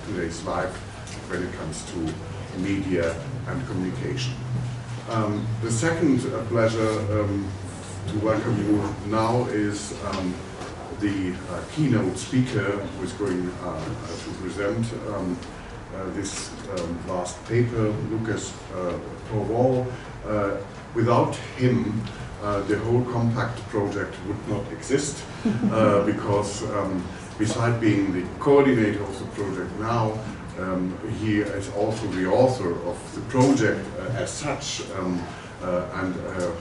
today's life when it comes to media and communication. The second pleasure to welcome you now is the keynote speaker who is going to present this last paper, Lucas Provol. Without him, the whole COMPACT project would not exist because beside being the coordinator of the project now, he is also the author of the project as such, and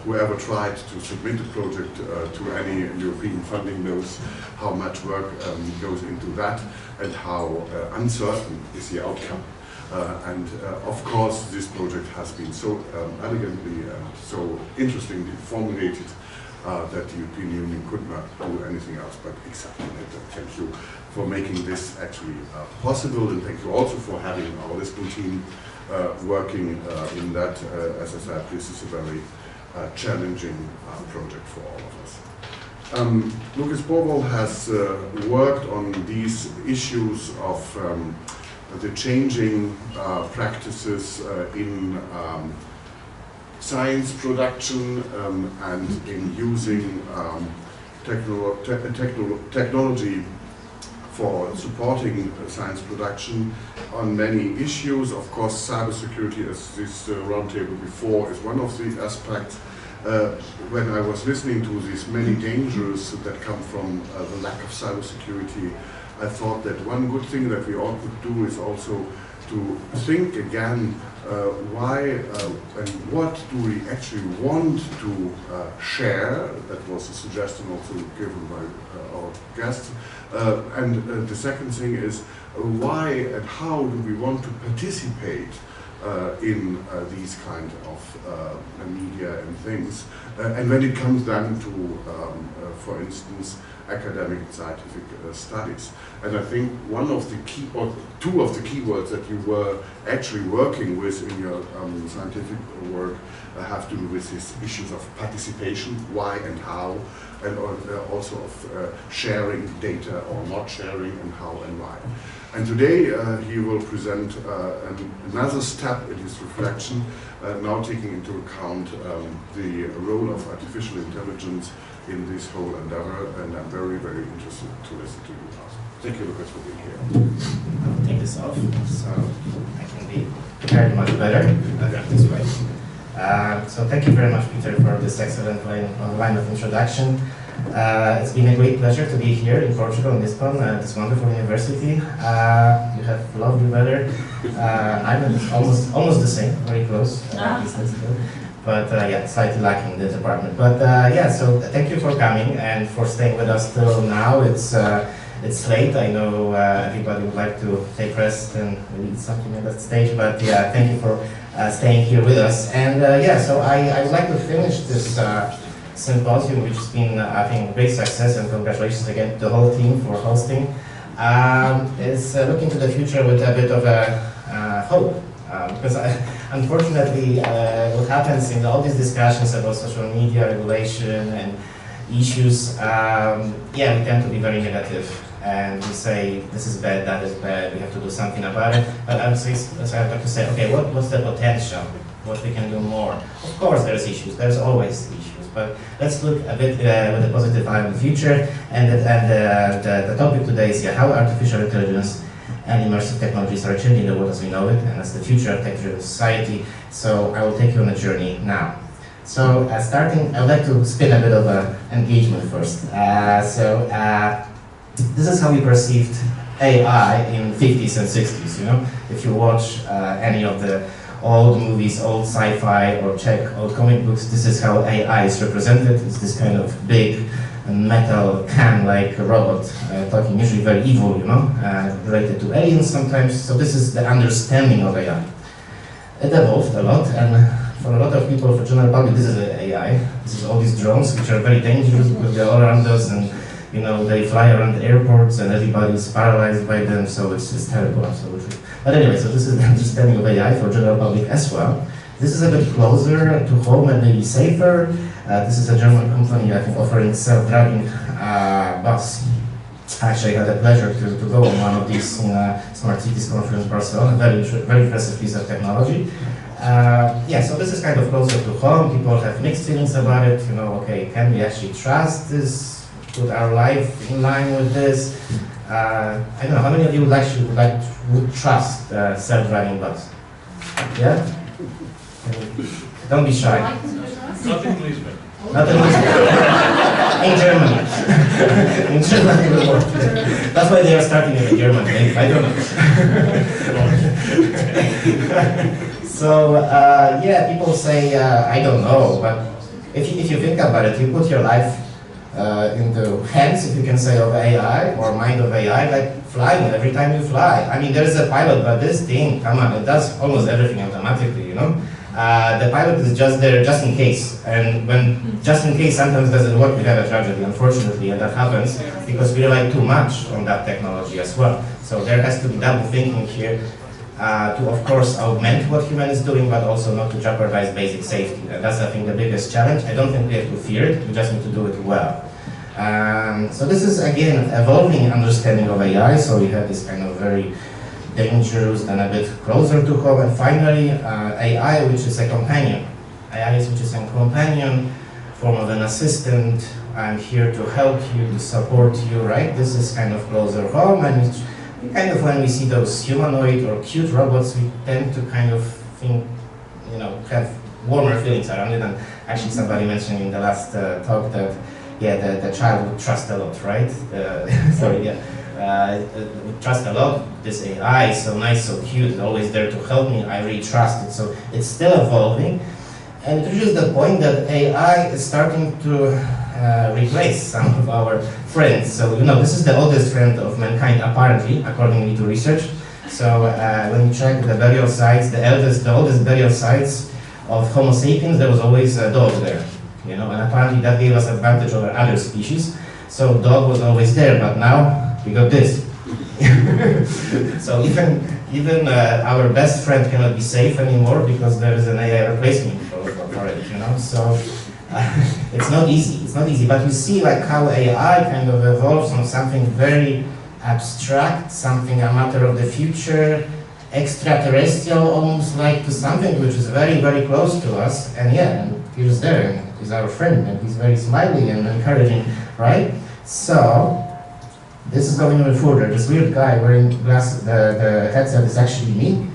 whoever tried to submit the project to any European funding knows how much work goes into that and how uncertain is the outcome. Of course, this project has been so elegantly and so interestingly formulated that the European Union could not do anything else but accept it. Thank you for making this actually possible, and thank you also for having our Lisbon team working in that. As I said, this is a very challenging project for all of us. Lucas Provol has worked on these issues of the changing practices in science production and in using technology for supporting science production on many issues. Of course, cybersecurity, as this roundtable before, is one of the aspects. When I was listening to these many dangers that come from the lack of cybersecurity, I thought that one good thing that we all could do is also to think again why and what do we actually want to share. That was a suggestion also given by our guests. And the second thing is why and how do we want to participate in these kind of media and things. And when it comes down to, for instance, academic and scientific studies. And I think one of the key, or two of the keywords that you were actually working with in your scientific work have to do with these issues of participation, why and how, and also of sharing data or not sharing, and how and why. And today he will present another step in his reflection, now taking into account the role of artificial intelligence in this whole endeavor, and I'm very, very interested to listen to you now. Thank you, Lucas, for being here. I'll take this off so I can be prepared much better. This way. So thank you very much, Peter, for this excellent line of introduction. It's been a great pleasure to be here in Portugal, in Lisbon, this wonderful university. You have lovely weather. Ireland is almost the same, very close. But yeah, slightly lacking the department. But yeah, so thank you for coming and for staying with us till now. It's late. I know everybody would like to take rest and read something at that stage. But yeah, thank you for staying here with us. And yeah, so I would like to finish this symposium, which has been, I think, a great success, and congratulations again to the whole team for hosting. Is looking to the future with a bit of a hope. Because unfortunately, what happens in all these discussions about social media regulation and issues, yeah, we tend to be very negative, and we say this is bad, that is bad, we have to do something about it. But I would like to say, okay, what's the potential? What we can do more? Of course, there's issues. There's always issues, but let's look a bit with a positive eye in the future. And the topic today is how artificial intelligence and immersive technologies are changing the world as we know it, and as the future of tech-driven society. So I will take you on a journey now. So starting, I would like to spin a bit of engagement first. This is how we perceived AI in 50s and 60s. You know, if you watch any of the old movies, old sci-fi, or check old comic books, this is how AI is represented. It's this kind of big metal can-like robot, talking usually very evil, you know, related to aliens sometimes. So this is the understanding of AI. It evolved a lot, and for a lot of people, for general public, this is AI. This is all these drones, which are very dangerous because they're all around us, and you know, they fly around the airports, and everybody's paralyzed by them. So it's terrible, absolutely. But anyway, so this is the understanding of AI for general public as well. This is a bit closer to home and maybe safer. This is a German company, I think, offering self-driving bus I actually had the pleasure to go on one of these in a Smart Cities Conference in Barcelona, very impressive piece of technology. Yeah, so this is kind of closer to home. People have mixed feelings about it. You know, okay, can we actually trust this? Put our life in line with this? I don't know, how many of you would trust self-driving bus? Yeah? Don't be shy. Not in Lisbon. Not in Lisbon. In Germany. In Germany it will work. That's why they are starting in Germany. I don't know. So, yeah, people say, I don't know, but if you think about it, you put your life in the hands, if you can say, of AI, or mind of AI, like flying every time you fly. I mean, there's a pilot, but this thing, come on, it does almost everything automatically, you know? The pilot is just there just in case, and when just in case sometimes doesn't work, we have a tragedy, unfortunately, and that happens because we rely too much on that technology as well. So there has to be double thinking here to, of course, augment what human is doing, but also not to jeopardize basic safety. And that's, I think, the biggest challenge. I don't think we have to fear it, we just need to do it well. So this is, again, evolving understanding of AI, so we have this kind of very dangerous and a bit closer to home, and finally AI, which is a companion. AI which is a companion, form of an assistant. I'm here to help you, to support you, right? This is kind of closer home, and it's kind of when we see those humanoid or cute robots, we tend to kind of think, you know, have warmer feelings around it. And actually somebody mentioned in the last talk that, yeah, the child would trust a lot, right? Sorry, yeah. Would trust a lot. This AI is so nice, so cute, always there to help me. I really trust it. So it's still evolving, and it reaches the point that AI is starting to replace some of our friends. So, you know, this is the oldest friend of mankind, apparently, according to research. So when you check the burial sites, the oldest burial sites of Homo sapiens, there was always a dog there. You know, and apparently that gave us advantage over other species. So dog was always there, but now we got this. So even our best friend cannot be safe anymore because there is an AI replacement for it, you know. So it's not easy. It's not easy. But you see, like, how AI kind of evolves from something very abstract, something a matter of the future, extraterrestrial, almost like, to something which is very, very close to us. And yeah, and he's there, and he's our friend, and he's very smiley and encouraging, right? So this is going even further. This weird guy wearing the headset is actually me,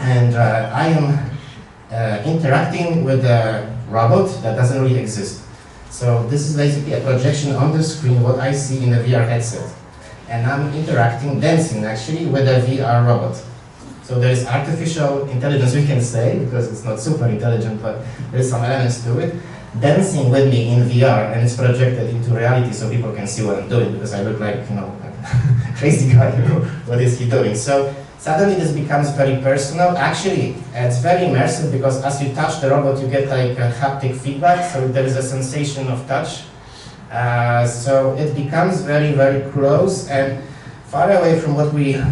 and I am interacting with a robot that doesn't really exist. So this is basically a projection on the screen what I see in a VR headset, and I'm interacting, dancing actually, with a VR robot. So there is artificial intelligence, we can say, because it's not super intelligent, but there's some elements to it, dancing with me in VR, and it's projected into reality so people can see what I'm doing, because I look like, you know, a crazy guy, you know, what is he doing? So suddenly this becomes very personal. Actually, it's very immersive, because as you touch the robot, you get like a haptic feedback, so there is a sensation of touch. So it becomes very, very close and far away from what we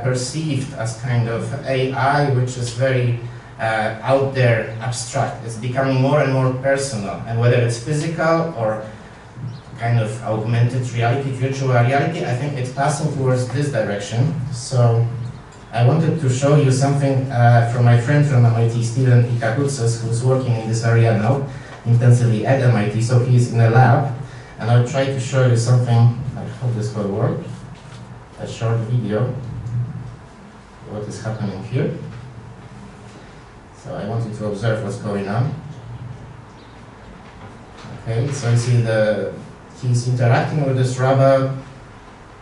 perceived as kind of AI, which is very out there, abstract. It's becoming more and more personal, and whether it's physical or kind of augmented reality, virtual reality, I think it's passing towards this direction. So I wanted to show you something from my friend from MIT, Stephen Kaputsos, who's working in this area now intensively at MIT. So he's in a lab, and I'll try to show you something. I hope this will work. A short video. What is happening here? So I want you to observe what's going on. Okay, so you see he's interacting with this robot,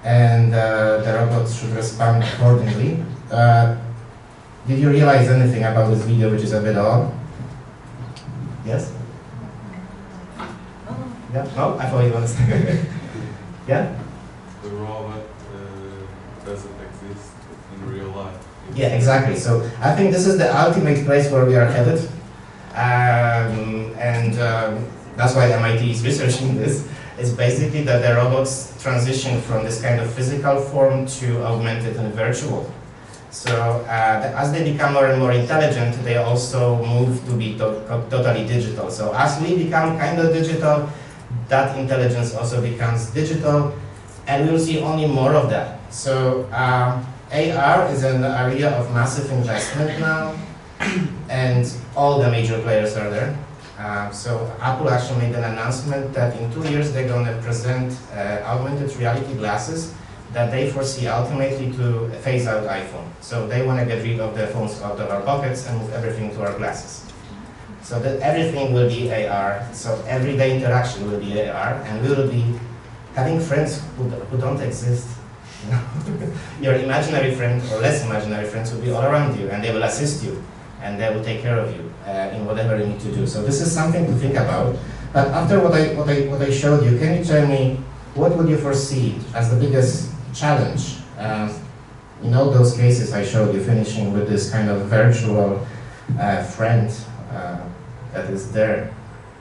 and the robot should respond accordingly. Did you realize anything about this video which is a bit odd? Yes? Yeah? No? I thought you understand. Yeah? The robot doesn't exist in real life. Yeah, exactly. So I think this is the ultimate place where we are headed. That's why MIT is researching this. It's basically that the robots transition from this kind of physical form to augmented and virtual. So as they become more and more intelligent, they also move to be totally digital. So as we become kind of digital, that intelligence also becomes digital. and we will see only more of that. So AR is an area of massive investment now, and all the major players are there. So Apple actually made an announcement that in 2 years they're going to present augmented reality glasses that they foresee ultimately to phase out iPhone. So they want to get rid of the phones out of our pockets and move everything to our glasses. So that everything will be AR, so everyday interaction will be AR, and we will be having friends who don't exist. You know? Your imaginary friend or less imaginary friends will be all around you, and they will assist you, and they will take care of you in whatever you need to do. So this is something to think about. But after what I showed you, can you tell me what would you foresee as the biggest challenge in all those cases I showed you, finishing with this kind of virtual friend that is there,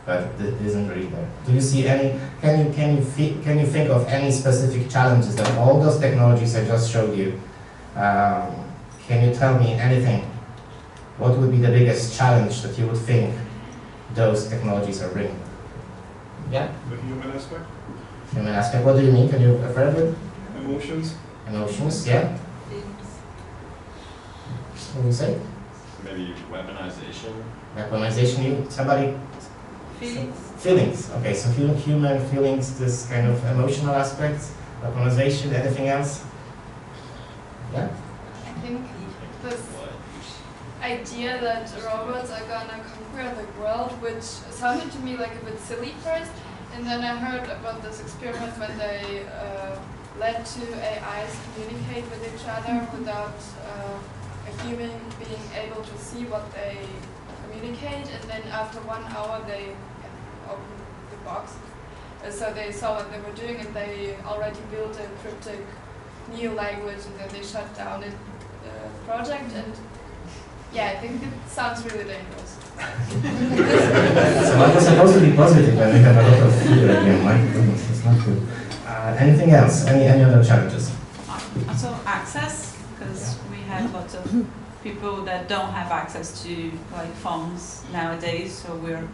but that isn't really there? Do you see any? Can you think of any specific challenges that all those technologies I just showed you? Can you tell me anything? What would be the biggest challenge that you would think those technologies are bringing? Yeah. The human aspect. Human aspect. What do you mean? Can you refer to it? Emotions. Emotions. Yeah. What do you say? Maybe weaponization. Weaponization. Somebody. Feelings. Feelings. Okay, so human feelings, this kind of emotional aspects, weaponization, anything else? Yeah? I think this idea that robots are gonna conquer the world, which sounded to me like a bit silly first, and then I heard about this experiment when they let two AIs communicate with each other without a human being able to see what they communicate, and then after 1 hour they opened the box. So they saw what they were doing, and they already built a cryptic new language, and then they shut down the project. And yeah, I think it sounds really dangerous. So I was supposed to be positive, and we have a lot of fear again. My goodness, it's not good. Anything else? Any other challenges? Also access, because we have lots of people that don't have access to like phones nowadays, so we're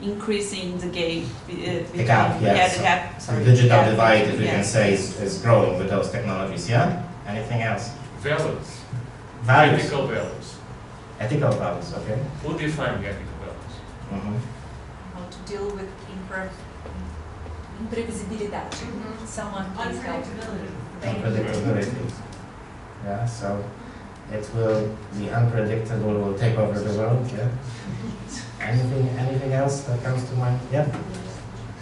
increasing the gap. The gap, yes. The gap. Sorry, the digital gap. divide, if we can Yes. say, is growing with those technologies. Yeah. Anything else? Values. Values. Ethical values. Ethical values. Okay. Who defines ethical values? Mm-hmm. How to deal with imprevisibility. Someone please help. Unpredictability. Yeah. So it will be unpredictable. Will take over the world. Yeah. Anything else that comes to mind? Yeah.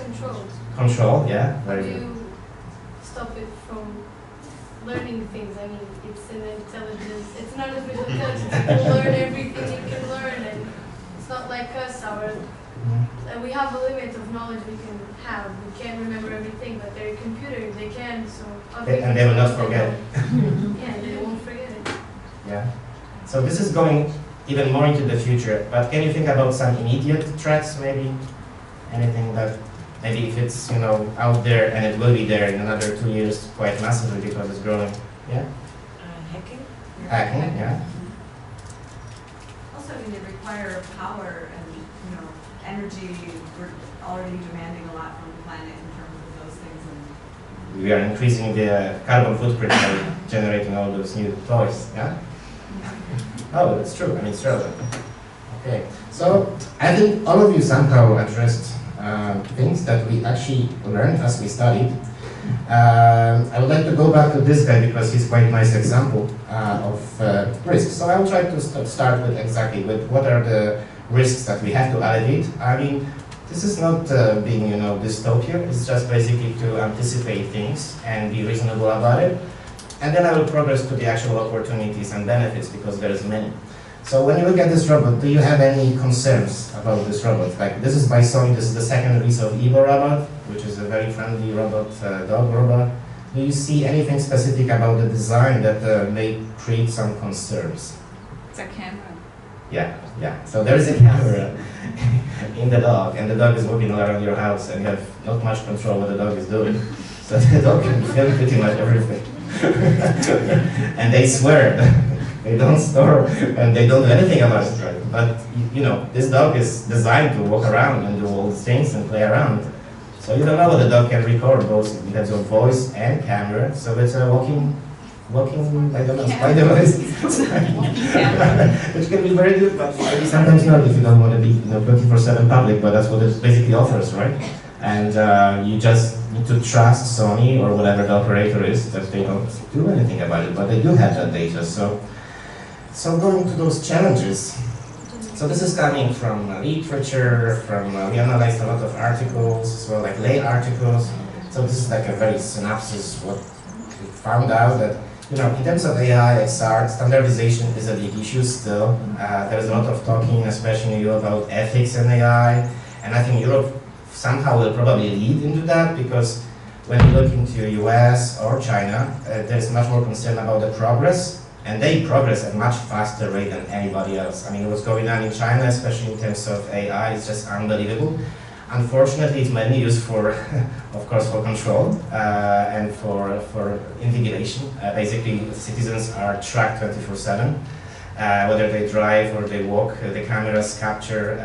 Control. Control. Yeah. Very Do good. you stop it from learning things? I mean, it's an intelligence. It's an artificial intelligence. It can learn everything it can learn, and it's not like us. We have a limit of knowledge we can have. We can't remember everything, but they're a computer. They can. So. And they will not forget. Yeah, they won't forget it. Yeah. So this is going even more into the future, but can you think about some immediate threats, maybe? Anything that, maybe if it's, out there, and it will be there in another 2 years quite massively because it's growing. Yeah? Hacking. Hacking, yeah. Also, they require power and energy. We're already demanding a lot from the planet in terms of those things. And We are increasing the carbon footprint by generating all those new toys, yeah? Oh, that's true. I mean, it's relevant. Okay, so I think all of you somehow addressed things that we actually learned as we studied. I would like to go back to this guy because he's quite a nice example of risks. So I will try to start with exactly with what are the risks that we have to alleviate. I mean, this is not being, dystopia. It's just basically to anticipate things and be reasonable about it. And then I will progress to the actual opportunities and benefits because there's many. So when you look at this robot, do you have any concerns about this robot? Like this is by Sony, this is the second release of Evo robot, which is a very friendly robot, dog robot. Do you see anything specific about the design that may create some concerns? It's a camera. Yeah. So there is a camera in the dog, and the dog is walking all around your house, and you have not much control what the dog is doing. So the dog can film pretty much everything. And they swear they don't store and they don't do anything about it, right? But this dog is designed to walk around and do all these things and play around. So you don't know what the dog can record, both it depends on voice and camera. So it's a walking, I don't know, spider voice. Which can be very good, but maybe sometimes not if you don't want to be 24/7 public, but that's what it basically offers, right? And you just need to trust Sony or whatever the operator is that they don't do anything about it, but they do have that data. So going to those challenges. So this is coming from literature, we analyzed a lot of articles, as well, like lay articles. So this is like a very synopsis what we found out that, in terms of AI, XR, standardization is a big issue still. There's a lot of talking, especially in Europe, about ethics in AI. And I think Europe somehow will probably lead into that, because when you look into US or China, there's much more concern about the progress. And they progress at a much faster rate than anybody else. I mean, what's going on in China, especially in terms of AI, is just unbelievable. Unfortunately, it's mainly used for, of course, for control and for invigilation. Basically, citizens are tracked 24/7. Whether they drive or they walk, the cameras capture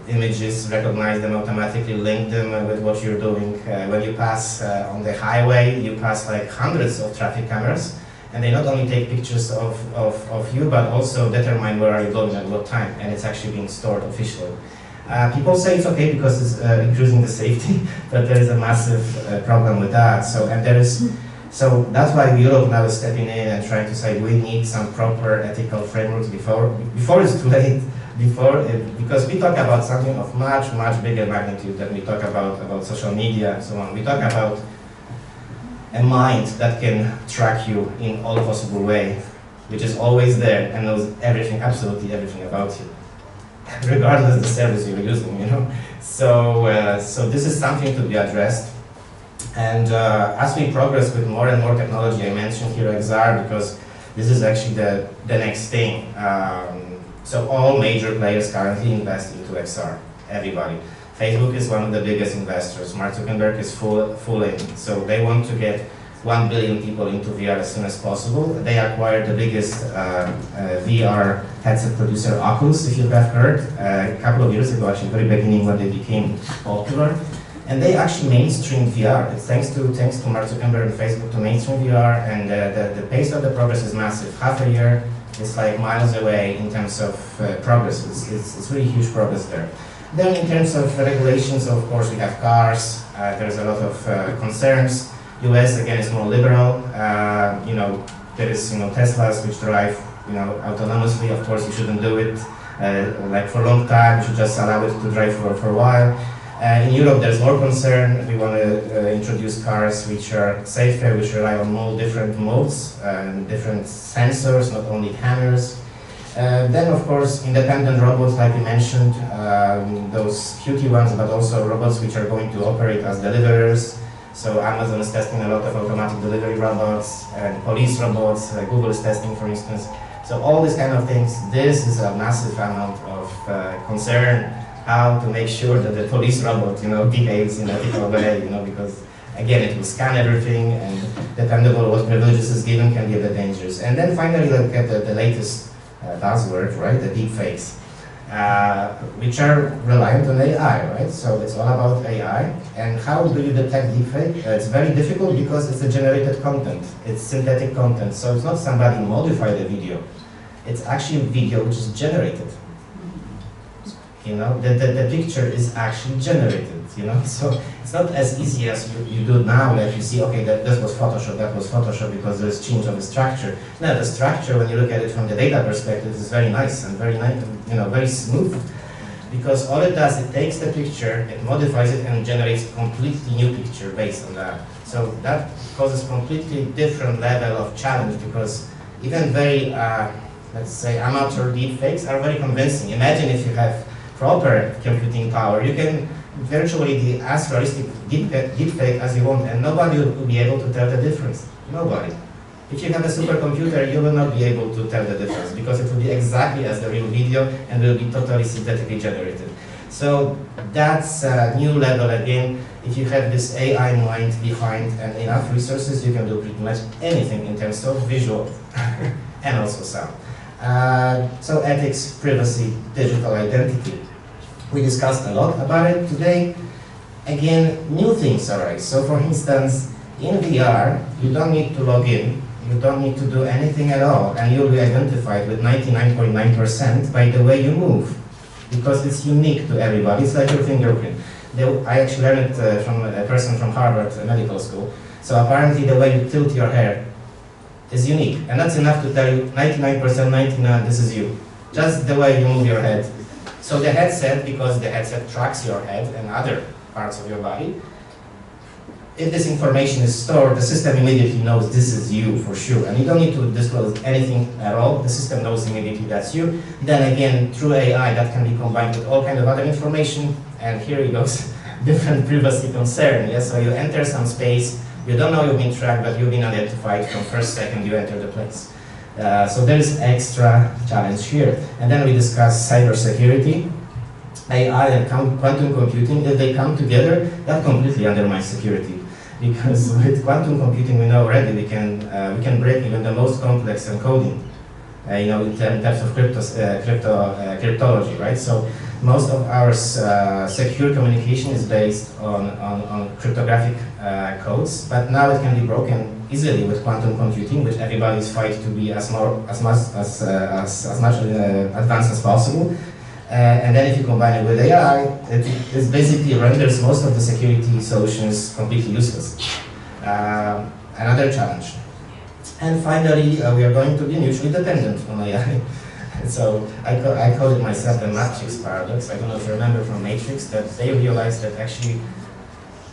images, recognize them automatically, link them with what you're doing. When you pass on the highway, you pass like hundreds of traffic cameras. And they not only take pictures of you, but also determine where are you going at what time, and it's actually being stored officially. People say it's okay because it's increasing the safety, but there is a massive problem with that. So that's why Europe now is stepping in and trying to say we need some proper ethical frameworks before it's too late. Because we talk about something of much bigger magnitude than we talk about social media and so on. We talk about a mind that can track you in all possible way, which is always there and knows everything, absolutely everything about you, regardless of the service you're using, So this is something to be addressed. And as we progress with more and more technology, I mentioned here XR because this is actually the next thing. So all major players currently invest into XR, everybody. Facebook is one of the biggest investors. Mark Zuckerberg is full in. So they want to get 1 billion people into VR as soon as possible. They acquired the biggest VR headset producer, Oculus, if you have heard, a couple of years ago, actually, very beginning when they became popular. And they actually mainstreamed VR. It's thanks to Mark Zuckerberg and Facebook to mainstream VR, and the pace of the progress is massive. Half a year is like miles away in terms of progress. It's really huge progress there. Then in terms of regulations, of course, we have cars. There's a lot of concerns. US, again, is more liberal. There is, Teslas which drive, autonomously. Of course, you shouldn't do it like for a long time. You should just allow it to drive for a while. In Europe, there's more concern. We want to introduce cars which are safer, which rely on more different modes and different sensors, not only cameras. Then, of course, independent robots, like we mentioned, those cutie ones, but also robots which are going to operate as deliverers. So Amazon is testing a lot of automatic delivery robots and police robots, Google is testing, for instance. So all these kind of things, this is a massive amount of concern, how to make sure that the police robot, behaves in an ethical way, because again, it will scan everything, and depending on what privileges is given can be a bit dangerous. And then finally, look at the latest buzzword, right? The deepfakes, which are reliant on AI, right? So it's all about AI. And how do you detect deepfake? It's very difficult because it's a generated content. It's synthetic content. So it's not somebody modified the video. It's actually video which is generated. The picture is actually generated, So it's not as easy as you do now, like you see, okay, that was Photoshop because there's change of the structure. No, the structure, when you look at it from the data perspective, is very nice and very smooth. Because all it does, it takes the picture, it modifies it, and generates a completely new picture based on that. So that causes completely different level of challenge, because even very, let's say, amateur deepfakes are very convincing. Imagine if you have proper computing power, you can virtually be as realistic deepfake as you want, and nobody will be able to tell the difference. Nobody. If you have a supercomputer, you will not be able to tell the difference, because it will be exactly as the real video and will be totally synthetically generated. So that's a new level again. If you have this AI mind behind and enough resources, you can do pretty much anything in terms of visual and also sound. So ethics, privacy, digital identity. We discussed a lot about it today. again, new things arise. So for instance, in VR, you don't need to log in, you don't need to do anything at all, and you'll be identified with 99.9% by the way you move, because it's unique to everybody. It's like your fingerprint. I actually learned it from a person from Harvard Medical School. So apparently the way you tilt your hair is unique, and that's enough to tell you 99%, 99, this is you. Just the way you move your head. So the headset, because the headset tracks your head and other parts of your body, if this information is stored, the system immediately knows this is you for sure, and you don't need to disclose anything at all. The system knows immediately that's you. Then again, through AI, that can be combined with all kind of other information, and here it goes, different privacy concern. Yes, so you enter some space, you don't know you've been tracked, but you've been identified from first second you enter the place. So there is extra challenge here. And then we discuss cybersecurity. AI and quantum computing, if they come together, that completely undermines security. Because with quantum computing, we know already we can break even the most complex encoding, in terms of cryptology, right? So most of our secure communication is based on cryptographic codes, but now it can be broken easily with quantum computing, which everybody's fighting to be as much advanced as possible. And then if you combine it with AI, it basically renders most of the security solutions completely useless. Another challenge. And finally, we are going to be mutually dependent on AI. So I call it myself the Matrix paradox. I don't know if you remember from Matrix that they realized that actually,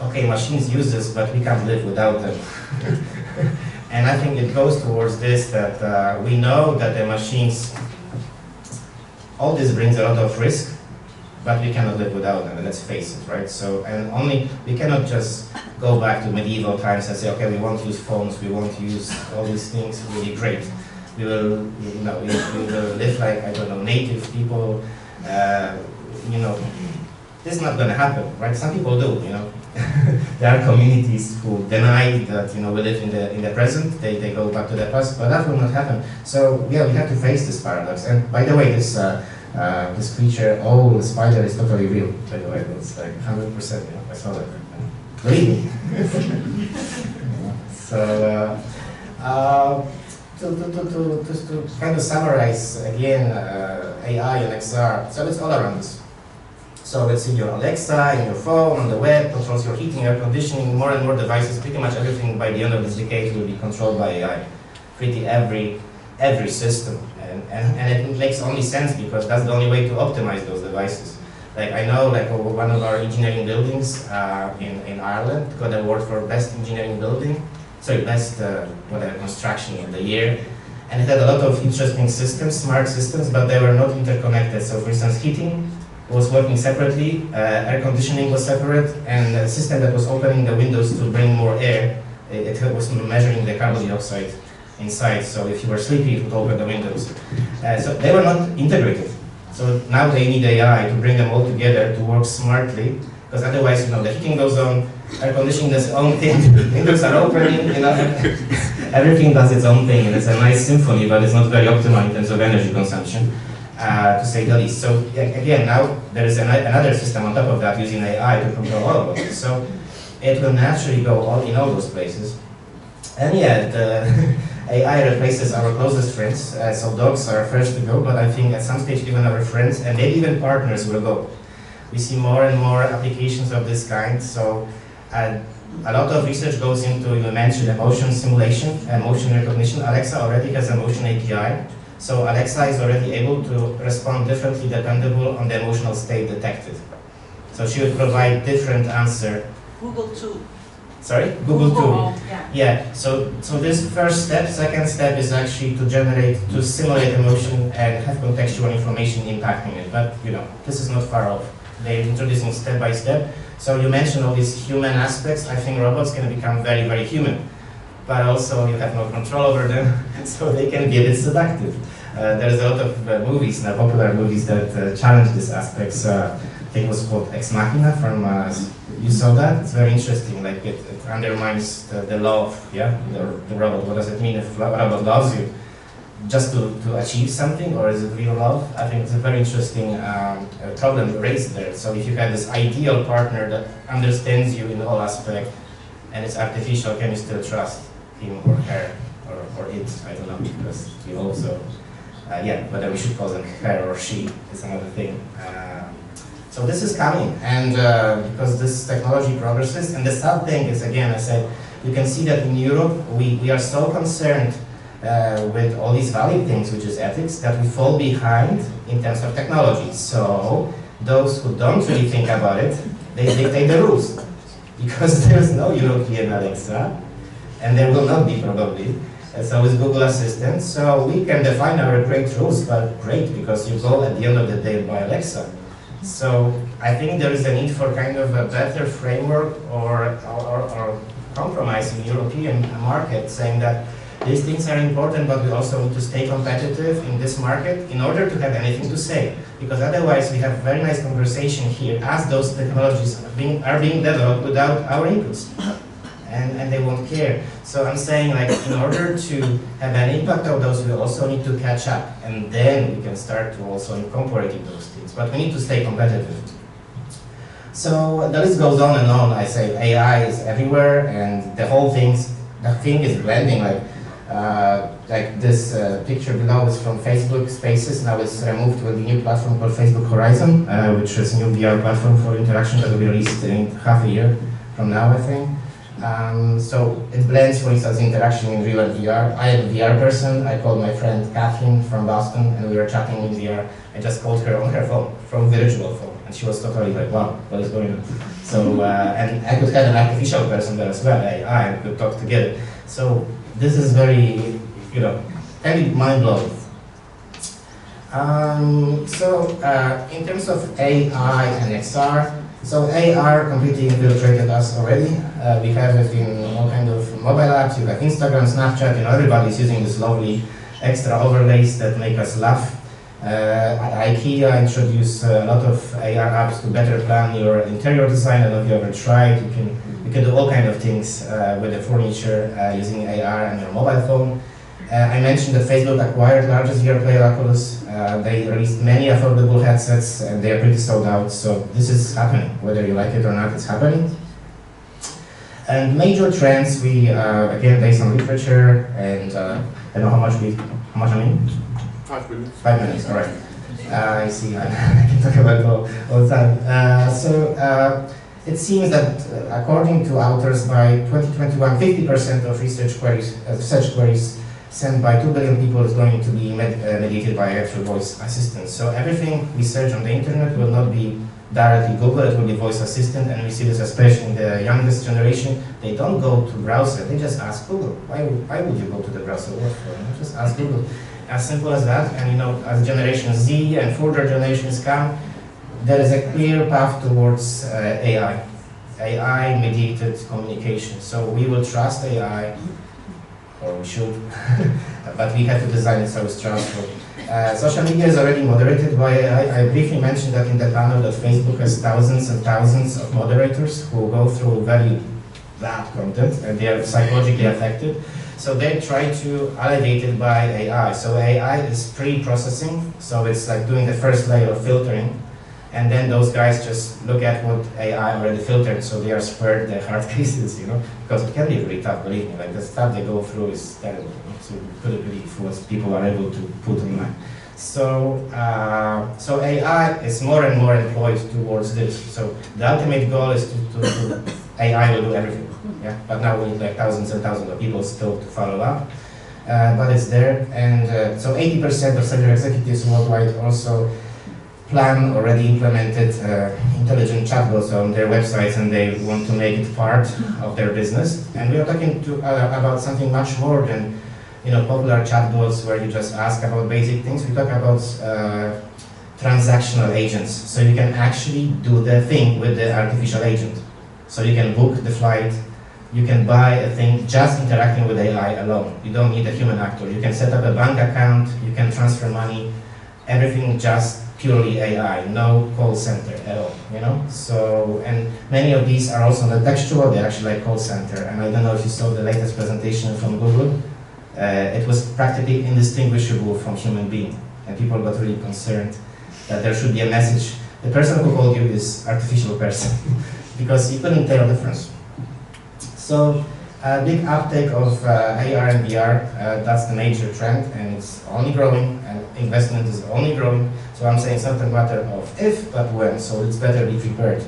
okay, machines use this, but we can't live without them. And I think it goes towards this, that we know that the machines, all this brings a lot of risk, but we cannot live without them, and let's face it, right? So, and we cannot just go back to medieval times and say, okay, we won't use phones, we won't use all these things, really great. We will, we will live like, I don't know, native people, this is not going to happen, right? Some people do, There are communities who deny that, we live in the present, they go back to the past, but that will not happen. So, yeah, we have to face this paradox. And by the way, this creature, the spider is totally real, by the way, it's like 100%, I saw that. Believe me. So, to kind of summarize again AI and XR, so it's all around us. So it's in your Alexa, in your phone, on the web, controls your heating, air conditioning, more and more devices, pretty much everything by the end of this decade will be controlled by AI. Pretty every system. And it makes only sense because that's the only way to optimize those devices. Like I know, like one of our engineering buildings in Ireland got an award for best engineering building, best construction of the year. And it had a lot of interesting systems, smart systems, but they were not interconnected. So for instance, heating was working separately, air conditioning was separate, and a system that was opening the windows to bring more air, it was measuring the carbon dioxide inside, so if you were sleepy, it would open the windows. So they were not integrated. So now they need AI to bring them all together to work smartly, because otherwise, the heating goes on, air conditioning does its own thing, windows are opening, everything does its own thing, and it's a nice symphony, but it's not very optimal in terms of energy consumption. To say the least. So again, now there is another system on top of that using AI to control all of it. So it will naturally go all in all those places. And yeah, the AI replaces our closest friends. So dogs are first to go, but I think at some stage even our friends and maybe even partners will go. We see more and more applications of this kind. So a lot of research goes into, you mentioned emotion simulation and motion recognition. Alexa already has a motion API. So Alexa is already able to respond differently dependable on the emotional state detected. So she would provide different answer. Google too. Sorry? Google too. Yeah. So this first step, second step is actually to simulate emotion and have contextual information impacting it. But this is not far off. They're introducing step by step. So you mentioned all these human aspects. I think robots can become very, very human. But also you have no control over them, so they can be a bit seductive. There's a lot of movies, popular movies that challenge these aspects. I think it was called Ex Machina from, you saw that? It's very interesting, like it undermines the love, the robot. What does it mean if a robot loves you? just to achieve something, or is it real love? I think it's a very interesting problem raised there. So if you have this ideal partner that understands you in all aspects, and it's artificial, can you still trust him or her, or it? I don't know, because you also, yeah, whether we should call them her or she is another thing. So this is coming, and because this technology progresses, and the sad thing is, again, I said, you can see that in Europe, we are so concerned with all these valid things, which is ethics, that we fall behind in terms of technology. So those who don't really think about it, they dictate the rules. Because there's no European Alexa, and there will not be probably. So is Google Assistant. So we can define our great rules, but great, because you go at the end of the day by Alexa. So I think there is a need for kind of a better framework or compromise in European market, saying that these things are important, but we also need to stay competitive in this market in order to have anything to say. Because otherwise we have very nice conversation here as those technologies are being developed without our inputs. And they won't care. So I'm saying, like, in order to have an impact of those, we also need to catch up. And then we can start to also incorporate those things. But we need to stay competitive. So the list goes on and on. I say AI is everywhere, and the whole thing is blending. Like this picture below is from Facebook Spaces. Now it's removed with a new platform called Facebook Horizon, which is a new VR platform for interaction that will be released in half a year from now, I think. So it blends, for instance, interaction in real and VR. I am a VR person. I called my friend Catherine from Boston, and we were chatting in VR. I just called her on her phone, from virtual phone, and she was totally like, wow, what is going on? So, and I could have an artificial person there as well, AI, and could talk together. So this is very, kind of mind-blowing. In terms of AI and XR, so AR completely infiltrated us already. We have it in all kinds of mobile apps. You have Instagram, Snapchat, everybody's using these lovely extra overlays that make us laugh. IKEA introduced a lot of AR apps to better plan your interior design. I don't know if you ever tried. You can do all kinds of things with the furniture using AR and your mobile phone. I mentioned that Facebook acquired largest VR player Oculus. They released many affordable headsets, and they are pretty sold out. So this is happening, whether you like it or not, it's happening. And major trends, we again based on literature, and I don't know how much I mean. 5 minutes. 5 minutes, all right. I see. I can talk about it all the time. It seems that according to authors, by 2021, 50% of research queries sent by 2 billion people is going to be mediated by actual voice assistants. So everything we search on the internet will not be directly Google, it will be voice assistant, and we see this especially in the youngest generation. They don't go to browser, they just ask Google. Why would you go to the browser? What for? Just ask Google. As simple as that. And as Generation Z and further generations come, there is a clear path towards AI mediated communication. So we will trust AI, or we should, but we have to design it so it's trustful. Social media is already moderated by AI. I briefly mentioned that in the panel that Facebook has thousands and thousands of moderators who go through very bad content, and they are psychologically affected. So they try to elevate it by AI. So AI is pre-processing, so it's like doing the first layer of filtering, and then those guys just look at what AI already filtered, so they are spared the hard cases, because it can be really tough, believe me. Like the stuff they go through is terrible. So you couldn't believe what people are able to put online. So, so AI is more and more employed towards this. So the ultimate goal is to AI will do everything. Yeah, but now we need like thousands and thousands of people still to follow up. But it's there, and so 80% of senior executives worldwide also plan already implemented intelligent chatbots on their websites, and they want to make it part of their business. And we are talking about something much more than popular chatbots where you just ask about basic things. We talk about transactional agents, so you can actually do the thing with the artificial agent. So you can book the flight, you can buy a thing just interacting with AI alone. You don't need a human actor. You can set up a bank account, you can transfer money, everything just purely AI, no call center at all, So, and many of these are also not textual, they're actually like call center. And I don't know if you saw the latest presentation from Google. it was practically indistinguishable from human being. And people got really concerned that there should be a message. The person who called you is artificial person, because you couldn't tell the difference. So, big uptake of AR and VR, that's the major trend, and it's only growing, and investment is only growing. So I'm saying it's not a matter of if, but when, so it's better be prepared.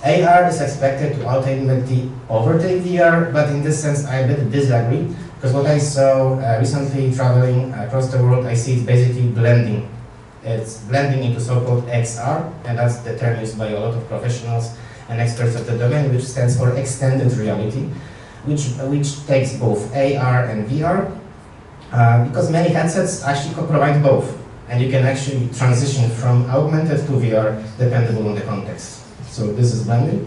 AR is expected to ultimately overtake VR, but in this sense I a bit disagree, because what I saw recently traveling across the world, I see it basically blending. It's blending into so-called XR, and that's the term used by a lot of professionals and experts of the domain, which stands for extended reality, which takes both AR and VR, because many headsets actually provide both, and you can actually transition from augmented to VR dependable on the context. So this is blending,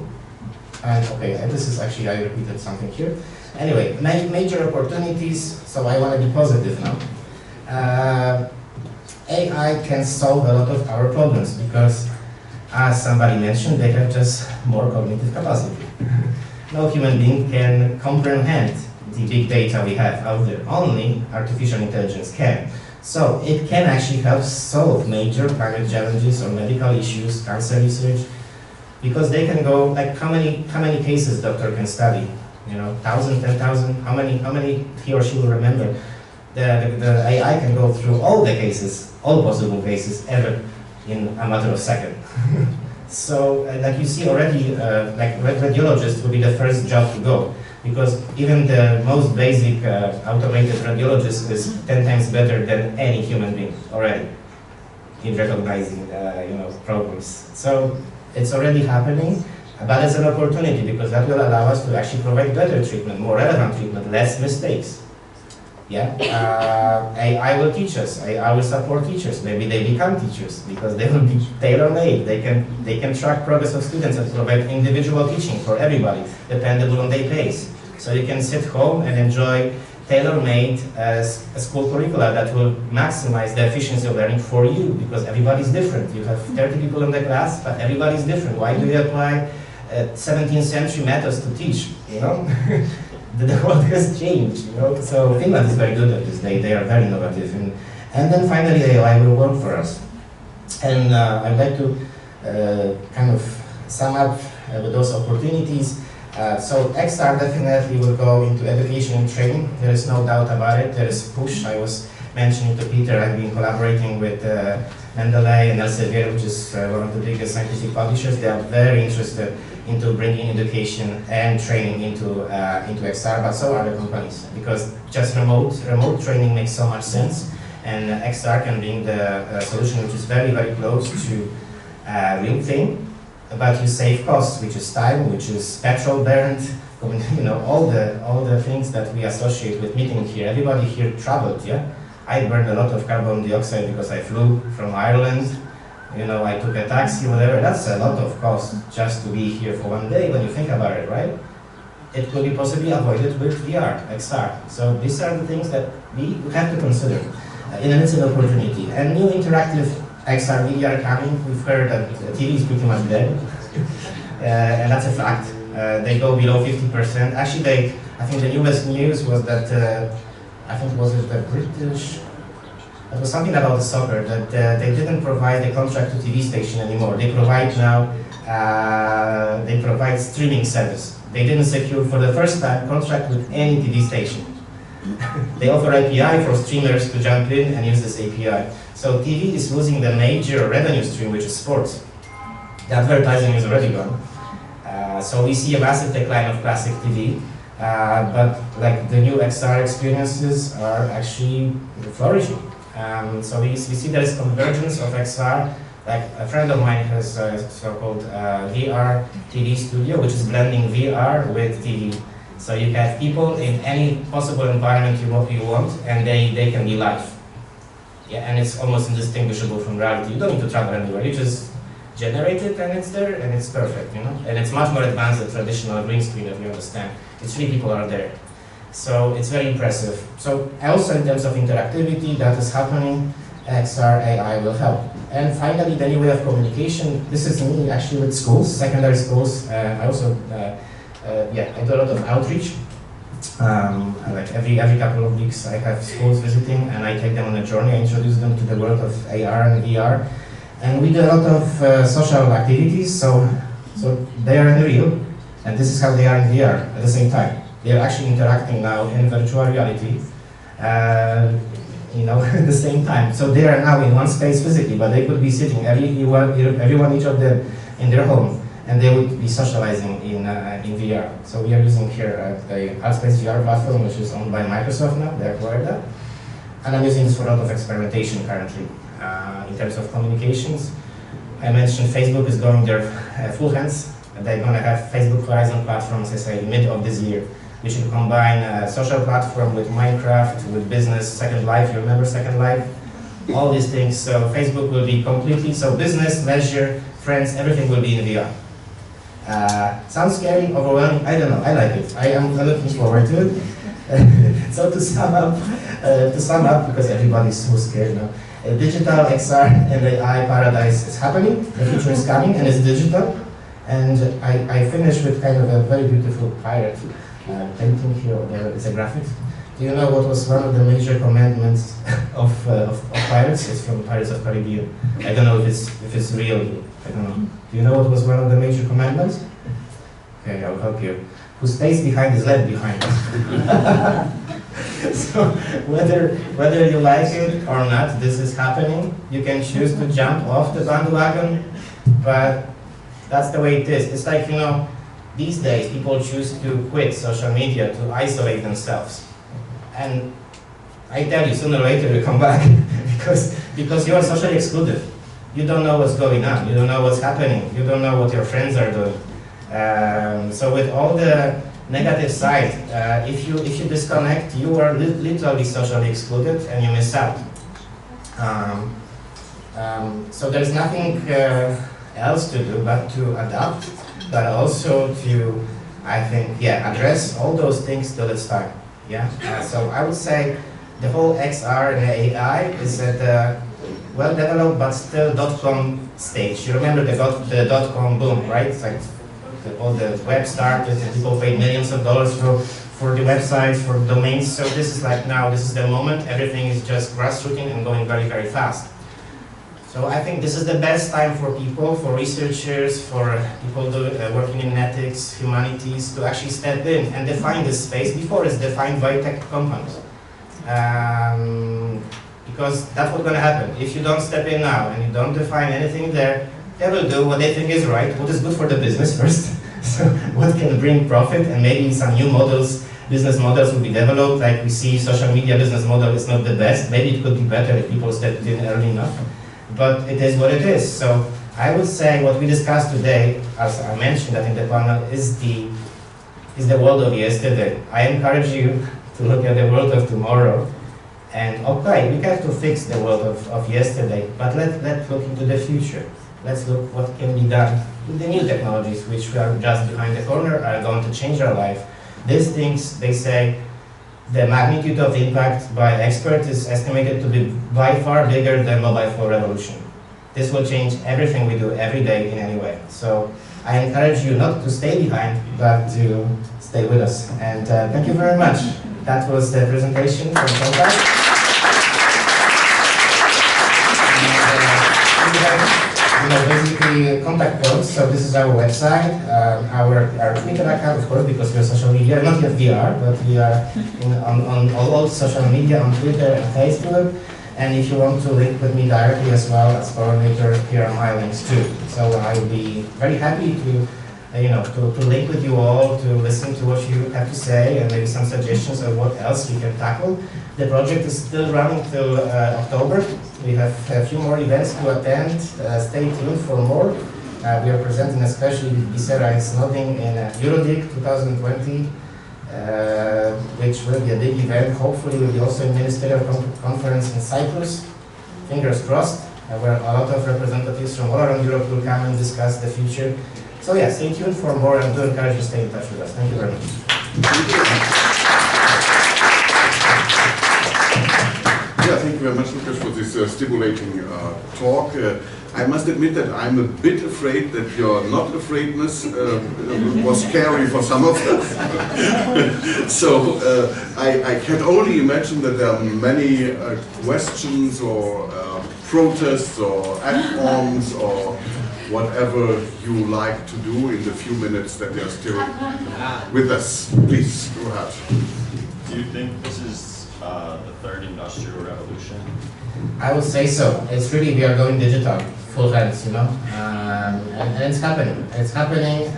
and okay, this is actually, I repeated something here. Anyway, major opportunities, so I want to be positive now. AI can solve a lot of our problems because, as somebody mentioned, they have just more cognitive capacity. No human being can comprehend the big data we have out there. Only artificial intelligence can. So it can actually help solve major climate challenges or medical issues, cancer research, because they can go, like how many cases doctor can study? You know, 1,000, 10,000, how many he or she will remember? The AI can go through all the cases, all possible cases ever in a matter of seconds. So, like you see already, like radiologist will be the first job to go, because even the most basic automated radiologist is 10 times better than any human being already in recognizing, problems. So it's already happening, but it's an opportunity because that will allow us to actually provide better treatment, more relevant treatment, less mistakes. Yeah, AI will teach us. AI will support teachers. Maybe they become teachers because they will be tailor-made. They can track progress of students and provide individual teaching for everybody, dependable on their pace. So you can sit home and enjoy tailor-made school curricula that will maximize the efficiency of learning for you, because everybody's different. You have 30 people in the class, but everybody's different. Why do you apply 17th century methods to teach? You know. The world has changed, you know. So Finland is very good at this. They are very innovative, and then finally AI will work for us. And I'd like to kind of sum up with those opportunities. So XR definitely will go into education and training. There is no doubt about it. There is push. I was mentioning to Peter, I've been collaborating with Mendeley and Elsevier, which is one of the biggest scientific publishers. They are very interested into bringing education and training into XR, but so are the companies, because just remote training makes so much sense, and XR can bring the solution which is very, very close to real thing, but you save costs, which is time, which is petrol burned, you know, all the things that we associate with meeting here. Everybody here traveled, yeah? I burned a lot of carbon dioxide because I flew from Ireland. You know, I took a taxi, whatever. That's a lot of cost just to be here for one day when you think about it, right? It could be possibly avoided with VR, XR. So these are the things that we have to consider. And it's an opportunity. And new interactive XR media are coming. We've heard that TV is pretty much dead. And that's a fact. They go below 50%. Actually, I think the newest news was that, I think was it the British, it was something about the soccer, that they didn't provide a contract to TV station anymore. They provide now, they provide streaming service. They didn't secure for the first time contract with any TV station. They offer API for streamers to jump in and use this API. So TV is losing the major revenue stream, which is sports. The advertising is already gone. So we see a massive decline of classic TV. But like the new XR experiences are actually flourishing. So we see there is convergence of XR. Like a friend of mine has a so-called VR TV studio, which is blending VR with TV. So you have people in any possible environment you want, and they can be live. Yeah, and it's almost indistinguishable from reality. You don't need to travel anywhere. You just generate it, and it's there, and it's perfect, you know. And it's much more advanced than traditional green screen, if you understand. It's 3 people are there. So it's very impressive. So also in terms of interactivity that is happening, XR AI will help. And finally, the new way of communication. This is me actually with schools, secondary schools. I also, I do a lot of outreach. Like every couple of weeks, I have schools visiting, and I take them on a journey. I introduce them to the world of AR and VR, and we do a lot of social activities. So they are in real, and this is how they are in VR at the same time. They are actually interacting now in virtual reality, at the same time. So they are now in one space physically, but they could be sitting everyone, each of them, in their home, and they would be socializing in VR. So we are using here the ArtSpace VR platform, which is owned by Microsoft now. They acquired that, and I'm using this for a lot of experimentation currently in terms of communications. I mentioned Facebook is going their full hands. They're going to have Facebook Horizon platforms, I say, mid of this year. We should combine a social platform with Minecraft, with business, Second Life. You remember Second Life? All these things. So Facebook will be completely, so business, leisure, friends, everything will be in VR. Sounds scary, overwhelming, I don't know, I like it. I'm looking forward to it. So to sum up, because everybody's so scared now, a digital XR and AI paradise is happening, the future is coming and it's digital. And I finish with kind of a very beautiful pirate painting here. It's a graphic. Do you know what was one of the major commandments of pirates? It's from Pirates of Caribbean. I don't know if it's real. I don't know. Do you know what was one of the major commandments? Okay, I'll help you. Who stays behind is left behind. So whether you like it or not, this is happening. You can choose to jump off the bandwagon, but that's the way it is. It's like, these days people choose to quit social media to isolate themselves. And I tell you, sooner or later you come back because you are socially excluded. You don't know what's going on. You don't know what's happening. You don't know what your friends are doing. So with all the negative side, if you disconnect, you are literally socially excluded and you miss out. So there's nothing else to do but to adapt, but also to, I think, address all those things till it's time. So I would say the whole XR and AI is at the well-developed but still .com stage. You remember the .com boom, right? It's like all the web started and people paid millions of dollars for the websites, for domains. So this is like now, this is the moment. Everything is just grassrooting and going very, very fast. So I think this is the best time for people, for researchers, for people working in ethics, humanities, to actually step in and define this space before it's defined by tech companies. Because that's what's going to happen. If you don't step in now and you don't define anything there, they will do what they think is right, what is good for the business first. So what can bring profit, and maybe some new models, business models will be developed. Like we see social media business model is not the best. Maybe it could be better if people stepped in early enough. But it is what it is. So I would say what we discussed today, as I mentioned that in the panel, is the world of yesterday. I encourage you to look at the world of tomorrow. And okay, we have to fix the world of yesterday, but let's look into the future. Let's look what can be done with the new technologies, which are just behind the corner, are going to change our life. These things, they say, the magnitude of impact by experts is estimated to be by far bigger than mobile phone revolution. This will change everything we do every day in any way. So I encourage you not to stay behind, but to stay with us. And thank you very much. That was the presentation from COMPACT. Basically COMPACT codes. So this is our website, our Twitter account, of course, because we're social media, not yet VR, but we are on all social media, on Twitter and Facebook. And if you want to link with me directly as well as coordinator, here are my links too. So I will be very happy to to link with you all, to listen to what you have to say, and maybe some suggestions of what else we can tackle. The project is still running till October. We have a few more events to attend. Stay tuned for more. We are presenting especially with Bisera is nodding in Eurodig 2020, which will be a big event. Hopefully we'll be also in Ministerial Conference in Cyprus. Fingers crossed, where a lot of representatives from all around Europe will come and discuss the future. So yeah, stay tuned for more, and do encourage you to stay in touch with us. Thank you very much. Yeah, thank you very much, Lucas, for this stimulating talk. I must admit that I'm a bit afraid that your not afraidness was scary for some of us. So I can only imagine that there are many questions or protests or add-ons or whatever you like to do in the few minutes that you're still with us. Please, go ahead. Do you think this is the third industrial revolution? I would say so. It's really, we are going digital, full hands, you know, and it's happening. It's happening.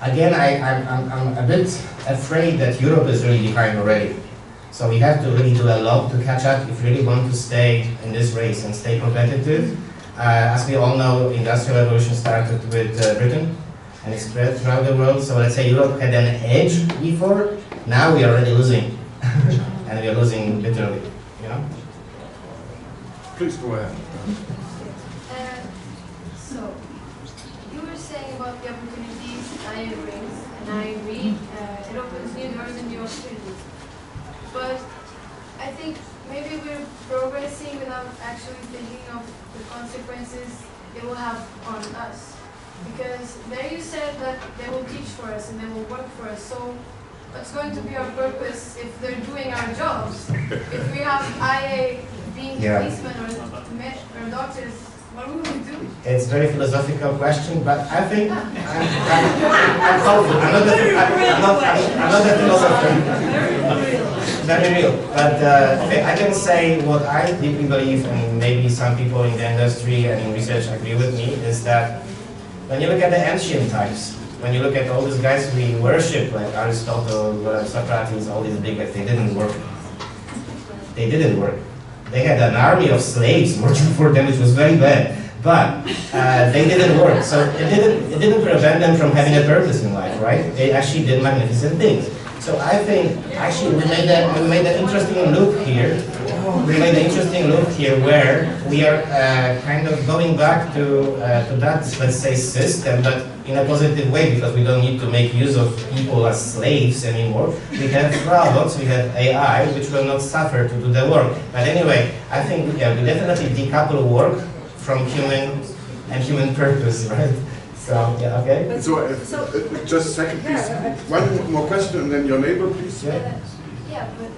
Again, I'm a bit afraid that Europe is really behind already. So we have to really do a lot to catch up if we really want to stay in this race and stay competitive. As we all know, industrial revolution started with Britain and it spread throughout the world. So let's say Europe had an edge before. Now we are already losing, and we are losing bitterly, you know. Please go ahead. So, you were saying about the opportunities AI brings, and I agree, it opens new doors and new opportunities. But I think maybe we're progressing without actually thinking of the consequences it will have on us. Because there you said that they will teach for us and they will work for us. So what's going to be our purpose if they're doing our jobs? If we have IA being policemen or doctors, what will we do? It's a very philosophical question, but I think I'm hopeful. I'm not a philosopher. Very real. But okay, I can say what I deeply believe, and maybe some people in the industry and in research agree with me, is that when you look at the ancient times, when you look at all these guys we worship, like Aristotle, Socrates, all these big guys, they didn't work. They didn't work. They had an army of slaves working for them, which was very bad. But they didn't work, so it didn't prevent them from having a purpose in life, right? They actually did magnificent things. So I think actually we made an interesting loop here. We made an interesting loop here where we are kind of going back to that, let's say, system, but in a positive way, because we don't need to make use of people as slaves anymore. We have robots, we have AI, which will not suffer to do the work. But anyway, I think we definitely decouple work from human and human purpose, right? So, yeah, okay. So, just a second, please. One more question, and then your neighbor, please. Yeah, but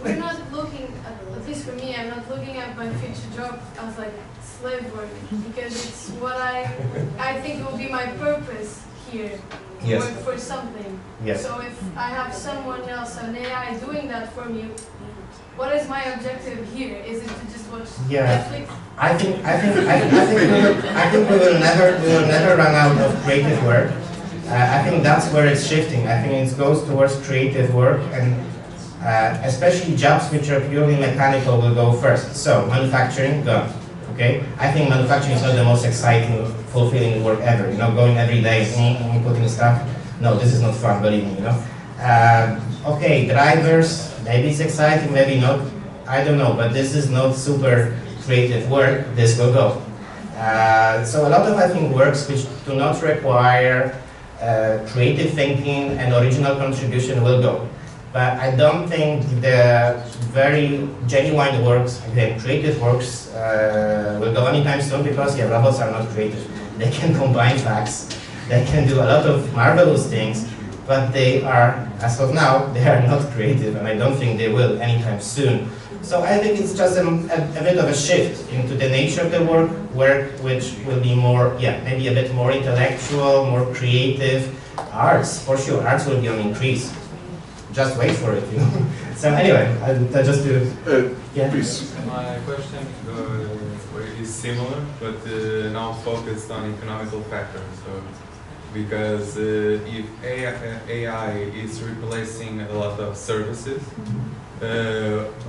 we're not looking, at least for me, I'm not looking at my future job as like slave work, because it's what I think will be my purpose here, to Yes. work for something. Yes. So if I have someone else, an AI, doing that for me, what is my objective here? Is it to just watch Netflix? I think we will never run out of creative work. I think that's where it's shifting. I think it goes towards creative work, and especially jobs which are purely mechanical will go first. So manufacturing, gone. Okay, I think manufacturing is not the most exciting, fulfilling work ever. You know, going every day, putting stuff. No, this is not fun. Believe me. You know. Okay, drivers. Maybe it's exciting, maybe not. I don't know, but this is not super creative work. This will go. So a lot of, I think, works which do not require creative thinking and original contribution will go. But I don't think the very genuine works, again, creative works, will go anytime soon, because robots are not creative. They can combine facts. They can do a lot of marvelous things. But they are, as of now, they are not creative, and I don't think they will anytime soon. So I think it's just a bit of a shift into the nature of the work which will be more, maybe a bit more intellectual, more creative. Arts, for sure, arts will be on increase. Just wait for it, you know. So anyway, I just do. Please. My question is similar, but now focused on economical factors. So, because if AI is replacing a lot of services,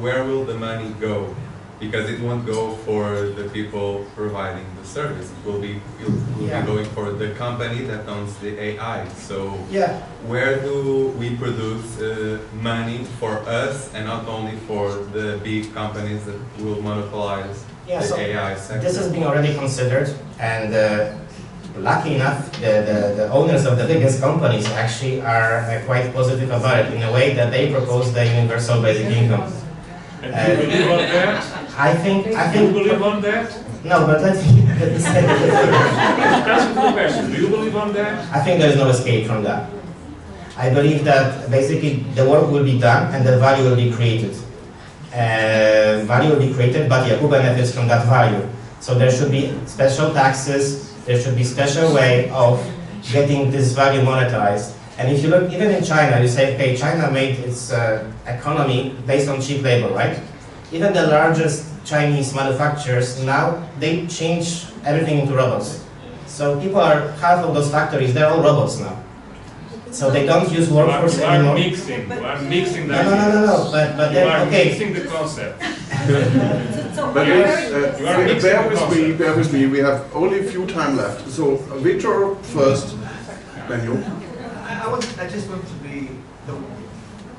where will the money go? Because it won't go for the people providing the service. It will be going for the company that owns the AI. So where do we produce money for us, and not only for the big companies that will monopolize the AI sector? This has been already considered, and lucky enough, the owners of the biggest companies actually are quite positive about it, in a way that they propose the universal basic income. And do you believe on that? I Do you think. believe on that? No, but let me say. Answer the question. Do you believe on that? I think there is no escape from that. I believe that basically the work will be done and the value will be created. Value will be created, but yeah, who benefits from that value? So there should be special taxes, there should be special way of getting this value monetized. And if you look, even in China, you say, okay, China made its economy based on cheap labor, right? Even the largest Chinese manufacturers, now they change everything into robots. So people are, half of those factories, they're all robots now. So they don't use workforce anymore. You are mixing that. No, but then, okay. Mixing the concept. But You are mixing bear with me, we have only a few time left. So, Victor first, then you. I just want to be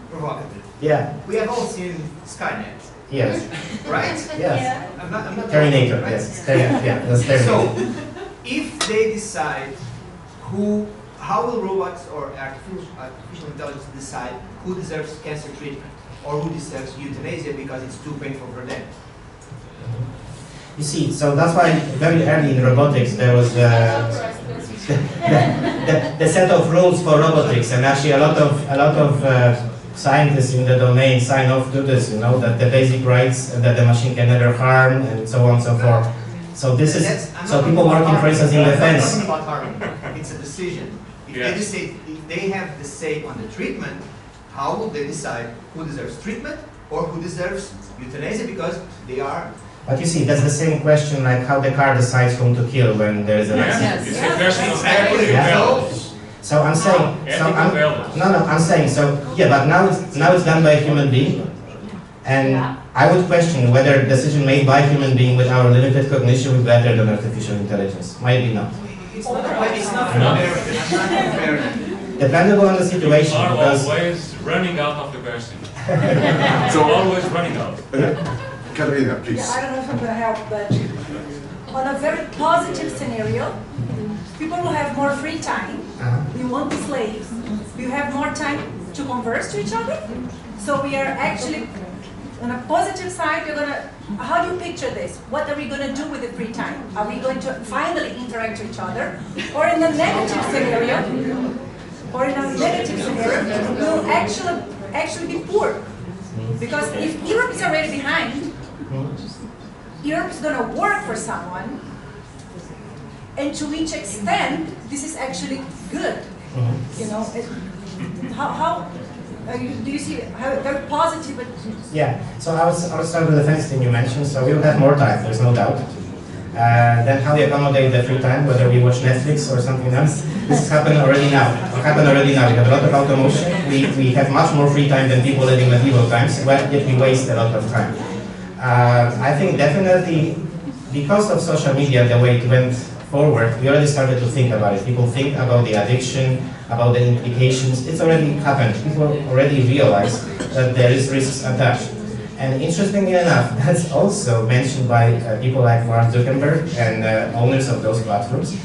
provocative. Yeah, We have all seen Skynet, yes, right? yes. I'm not Terminator, right? yes, yeah, that's Terminator. So, if they decide how will robots or artificial intelligence decide who deserves cancer treatment or who deserves euthanasia because it's too painful for them? You see, so that's why very early in robotics there was the set of rules for robotics, and actually a lot of scientists in the domain sign off to this. You know, that the basic rights that the machine can never harm, and so on and so forth. So this is so people working, for instance, in defense. I'm not talking about harming. It's a decision. If they have the say on the treatment, how will they decide who deserves treatment or who deserves euthanasia because they are? But you see, that's the same question like how the car decides whom to kill when there is an accident. It's a question of Exactly. ethical Yeah. values. So I'm saying, Ethical values. I'm saying, so yeah, but now it's done by a human being, and I would question whether decision made by a human being with our limited cognition would be better than artificial intelligence. Maybe not. It's not fair. Dependable on the situation, You are because always running out of the question. So, Always running out. Katarina, please. Yeah, I don't know if I'm going to help, but on a very positive scenario, people will have more free time. You won't be slaves. You have more time to converse to each other. So we are actually, on a positive side, we're going to, how do you picture this? What are we going to do with the free time? Are we going to finally interact with each other? Or in a negative scenario, we'll actually be poor. Because if Europe is already behind, Europe is going to work for someone, and to which extent this is actually good. You know, do you see how very positive? yeah. So I would start with the first thing you mentioned. So we will have more time. There's no doubt. Then how we accommodate the free time, whether we watch Netflix or something else. This is happening already now. We have a lot of automotion. We have much more free time than people living medieval times, but yet we waste a lot of time. I think definitely because of social media, the way it went forward, we already started to think about it. People think about the addiction, about the implications. It's already happened. People already realize that there is risks attached. And interestingly enough, that's also mentioned by people like Mark Zuckerberg and owners of those platforms.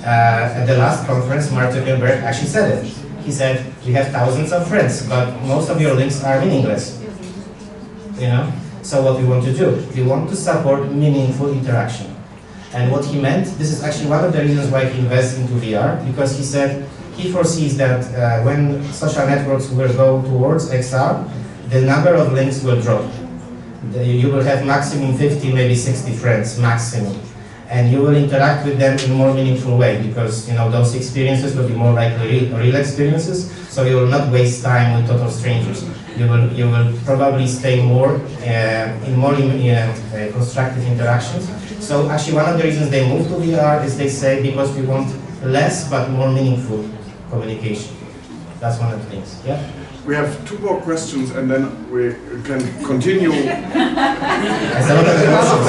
At the last conference, Mark Zuckerberg actually said it. He said, we have thousands of friends, but most of your links are meaningless. You know? So what we want to do, we want to support meaningful interaction. And what he meant, this is actually one of the reasons why he invests into VR, because he said he foresees that when social networks will go towards XR, the number of links will drop. You will have maximum 50, maybe 60 friends, maximum. And you will interact with them in a more meaningful way, because you know those experiences will be more like real experiences, so you will not waste time with total strangers. You will probably stay more in more constructive interactions. So actually one of the reasons they move to VR is they say because we want less but more meaningful communication. That's one of the things. Yeah. We have two more questions and then we can continue. There's a lot of emotions.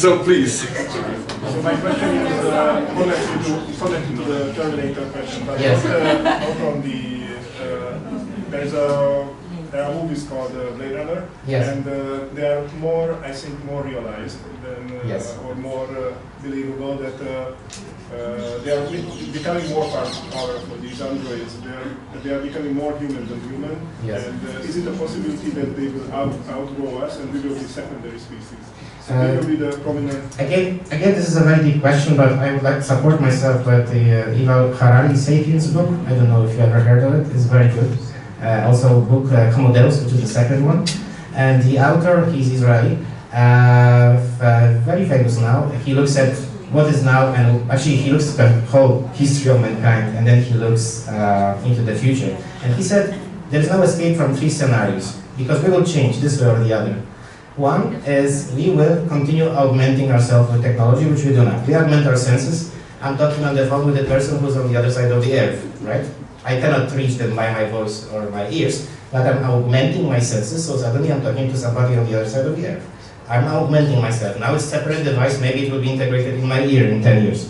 So please. So my question is more likely to the Terminator question, but yes. also on the there's a there are movies called Blade Runner, Yes. and they are more, I think, more realized than, Yes. or more believable that they are becoming more powerful, these androids. They are becoming more human than human. Yes. And is it a possibility that they will outgrow us and we will be secondary species? So they will be the prominent... Again, this is a very deep question, but I would like to support myself with the Yuval Harari Sapiens book. I don't know if you ever heard of it. It's very good. Also, book Komodeus, which is the second one. And the author, he's Israeli, very famous now. He looks at what is now, and actually he looks at the whole history of mankind, and then he looks into the future. And he said, there is no escape from three scenarios, because we will change this way or the other. One is we will continue augmenting ourselves with technology, which we do not. We augment our senses. I'm talking on the phone with the person who's on the other side of the earth, right? I cannot reach them by my voice or my ears, but I'm augmenting my senses, so suddenly I'm talking to somebody on the other side of the earth. I'm augmenting myself. Now it's a separate device, maybe it will be integrated in my ear in 10 years.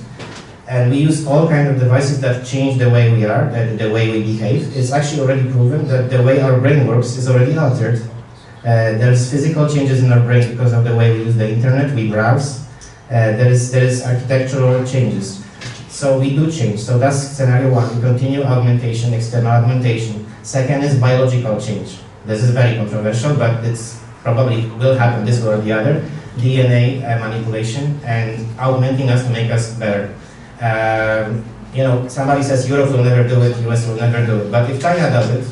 And we use all kinds of devices that change the way we are, the way we behave. It's actually already proven that the way our brain works is already altered. There's physical changes in our brain because of the way we use the internet, we browse. There is architectural changes. So we do change. So that's scenario one. We continue augmentation, external augmentation. Second is biological change. This is very controversial, but it's probably will happen this way or the other. DNA manipulation and augmenting us to make us better. You know, somebody says Europe will never do it, US will never do it. But if China does it,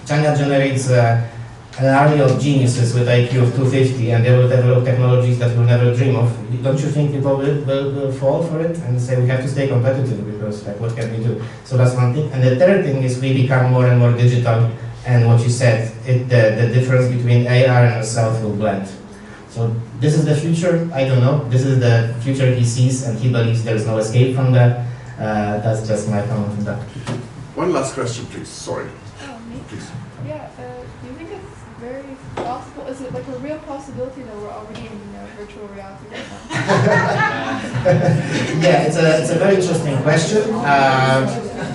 China generates an army of geniuses with IQ of 250, and they will develop technologies that we'll never dream of. Don't you think people will fall for it and say we have to stay competitive because like what can we do? So that's one thing. And the third thing is we become more and more digital, and what you said, the difference between AR and self will blend. So this is the future, I don't know. This is the future he sees, and he believes there is no escape from that. That's just my comment on that. One last question, please. Sorry. Oh, me? Please. Yeah, do you think it's very possible, is it like a real possibility that we're already in virtual reality right now? Yeah, it's a very interesting question.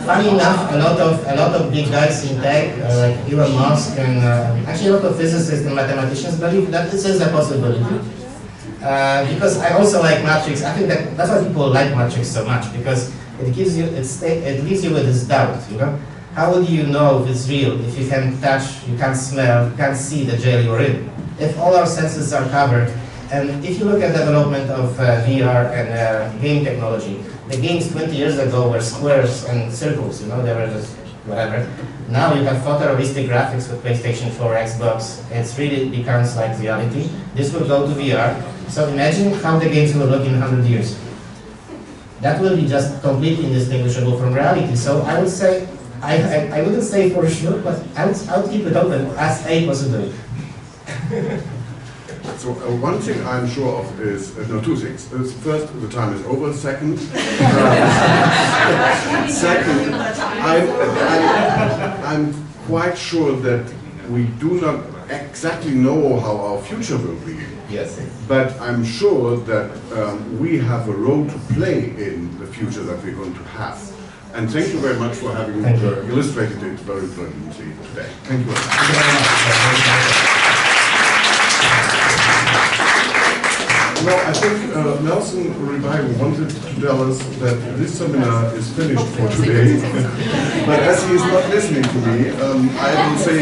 Funny enough, a lot of big guys in tech, like Elon Musk, and actually a lot of physicists and mathematicians believe that this is a possibility. Because I also like Matrix. I think that's why people like Matrix so much, because it gives you, it leaves you with this doubt, you know? How would you know if it's real if you can't touch, you can't smell, you can't see the jail you're in? If all our senses are covered, and if you look at development of VR and game technology, the games 20 years ago were squares and circles, you know, they were just whatever. Now you have photorealistic graphics with PlayStation 4, Xbox. It really becomes like reality. This will go to VR. So imagine how the games will look in 100 years. That will be just completely indistinguishable from reality. So I would say, I wouldn't say for sure, but I would keep it open as a possibility. So one thing I'm sure of is, no, two things. First, the time is over. Second, I'm quite sure that we do not exactly know how our future will be. Yes. But I'm sure that we have a role to play in the future that we're going to have. And thank you very much for having illustrated it very brilliantly today. Thank you very much. Now, I think Nelson Ribeiro wanted to tell us that this seminar is finished for today. But as he is not listening to me, I will say